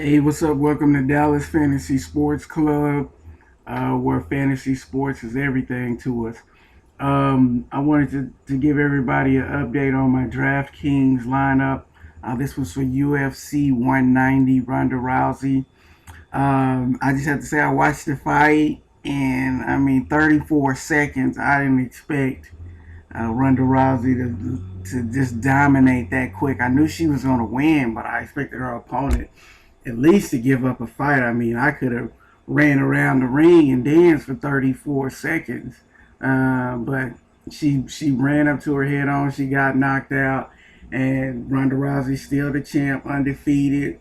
Hey, what's up? Welcome to Dallas Fantasy Sports Club, where fantasy sports is everything to us. I wanted to give everybody an update on my DraftKings lineup. This was for UFC 190, Ronda Rousey. I just have to say, I watched the fight, and I mean, 34 seconds. I didn't expect Ronda Rousey to just dominate that quick. I knew she was going to win, but I expected her opponent at least to give up a fight. I mean, I could have ran around the ring and danced for 34 seconds, but she ran up to her head on. She got knocked out, and Ronda Rousey still the champ, undefeated.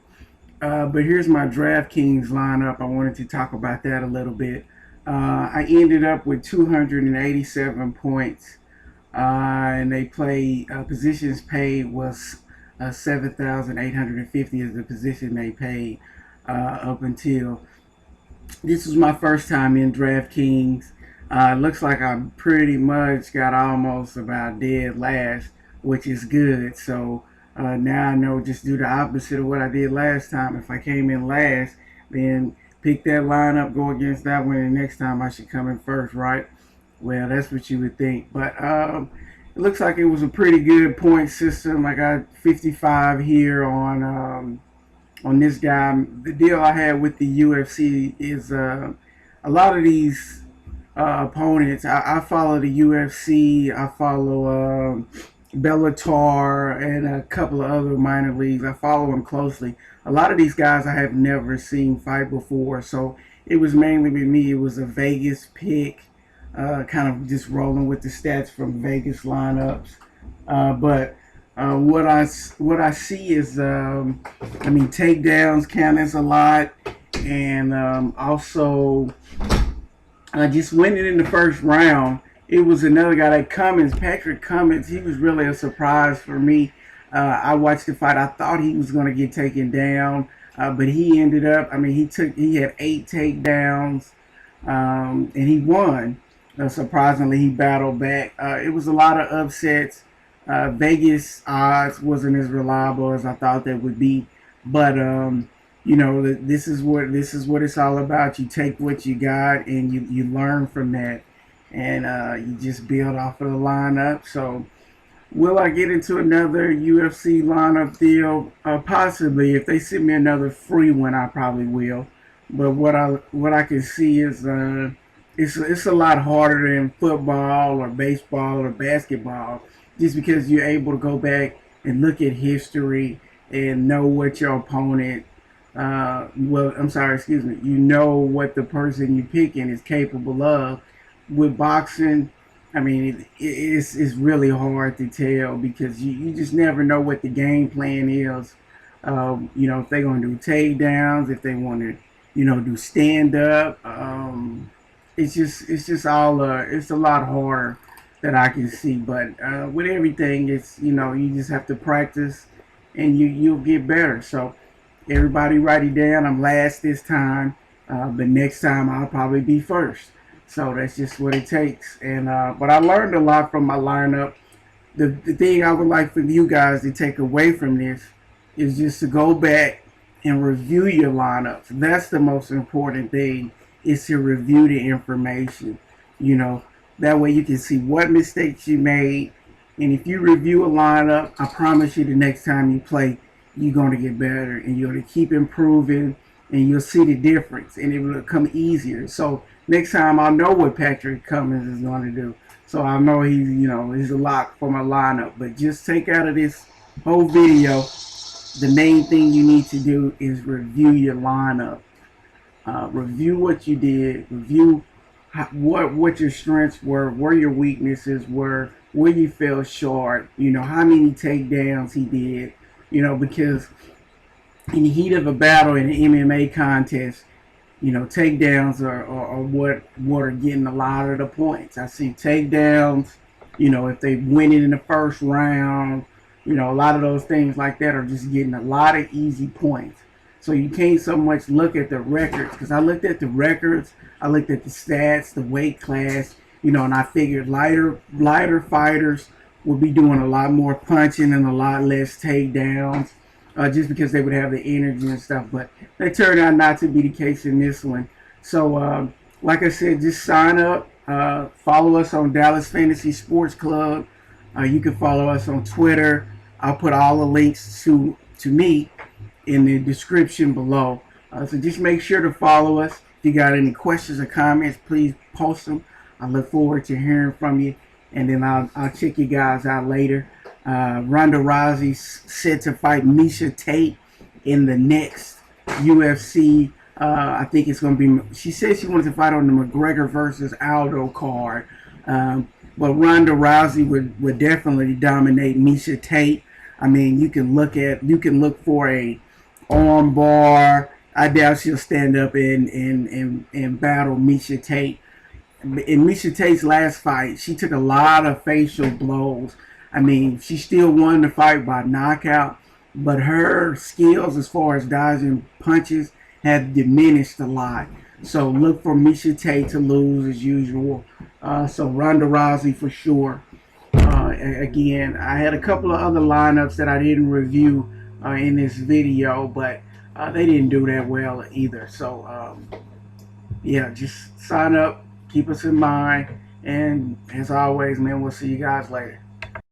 But here's my DraftKings lineup. I wanted to talk about that a little bit. I ended up with 287 points, and they played positions paid was 7,850 is the position they paid up until this was my first time in DraftKings. Looks like I pretty much got almost about dead last, which is good. So now I know just do the opposite of what I did last time. If I came in last, then pick that lineup, go against that one, and next time I should come in first, right? Well, that's what you would think. But it looks like it was a pretty good point system. I got 55 here on this guy. The deal I had with the UFC is a lot of these opponents. I follow the UFC. I follow Bellator and a couple of other minor leagues. I follow them closely. A lot of these guys I have never seen fight before, so it was mainly with me. It was a Vegas pick, kind of just rolling with the stats from Vegas lineups. But what I see is, I mean, takedowns count as a lot, and also I just winning in the first round. It was another guy like Cummins, Patrick Cummins. He was really a surprise for me. I watched the fight. I thought he was going to get taken down, but he ended up. I mean, he had 8 takedowns, and he won. Surprisingly, he battled back. It was a lot of upsets. Vegas odds wasn't as reliable as I thought they would be, but this is what it's all about. You take what you got and you learn from that, and you just build off of the lineup. So, will I get into another UFC lineup deal? Possibly. If they send me another free one, I probably will. But what I can see is it's a lot harder than football or baseball or basketball, just because you're able to go back and look at history and know what your opponent. Well, I'm sorry, excuse me. You know what the person you're picking is capable of. With boxing, I mean, it's really hard to tell because you just never know what the game plan is. If they're going to do takedowns, if they want to, do stand up. It's just all it's a lot harder that I can see. But with everything, it's you just have to practice, and you'll get better. So everybody write it down. I'm last this time, but next time I'll probably be first. So that's just what it takes. And but I learned a lot from my lineup. The thing I would like for you guys to take away from this is just to go back and review your lineups. That's the most important thing, is to review the information. You know, that way you can see what mistakes you made. And if you review a lineup, I promise you the next time you play, you're going to get better and you're going to keep improving, and you'll see the difference and it will become easier. So next time I'll know what Patrick Cummins is going to do. So I know he's a lock for my lineup. But just take out of this whole video, the main thing you need to do is review your lineup. Review what you did. Review what your strengths were, where your weaknesses were, where you fell short. How many takedowns he did. Because in the heat of a battle in an MMA contest, takedowns are what are getting a lot of the points. I see takedowns. If they win it in the first round, a lot of those things like that are just getting a lot of easy points. So you can't so much look at the records, because I looked at the records, I looked at the stats, the weight class, and I figured lighter fighters will be doing a lot more punching and a lot less takedowns. just because they would have the energy and stuff. But they turned out not to be the case in this one. So, like I said, just sign up. Follow us on Dallas Fantasy Sports Club. You can follow us on Twitter. I'll put all the links to me in the description below. So just make sure to follow us. If you got any questions or comments, please post them. I look forward to hearing from you. And then I'll check you guys out later. Ronda Rousey set to fight Miesha Tate in the next UFC. I think it's going to be. She said she wanted to fight on the McGregor versus Aldo card. But Ronda Rousey would definitely dominate Miesha Tate. I mean, you can look for a arm bar. I doubt she'll stand up and battle Miesha Tate. In Miesha Tate's last fight, she took a lot of facial blows. I mean, she still won the fight by knockout, but her skills as far as dodging punches have diminished a lot. So look for Miesha Tate to lose as usual. So Ronda Rousey for sure. Again, I had a couple of other lineups that I didn't review in this video, but they didn't do that well either. So yeah, just sign up, keep us in mind, and as always, man, we'll see you guys later.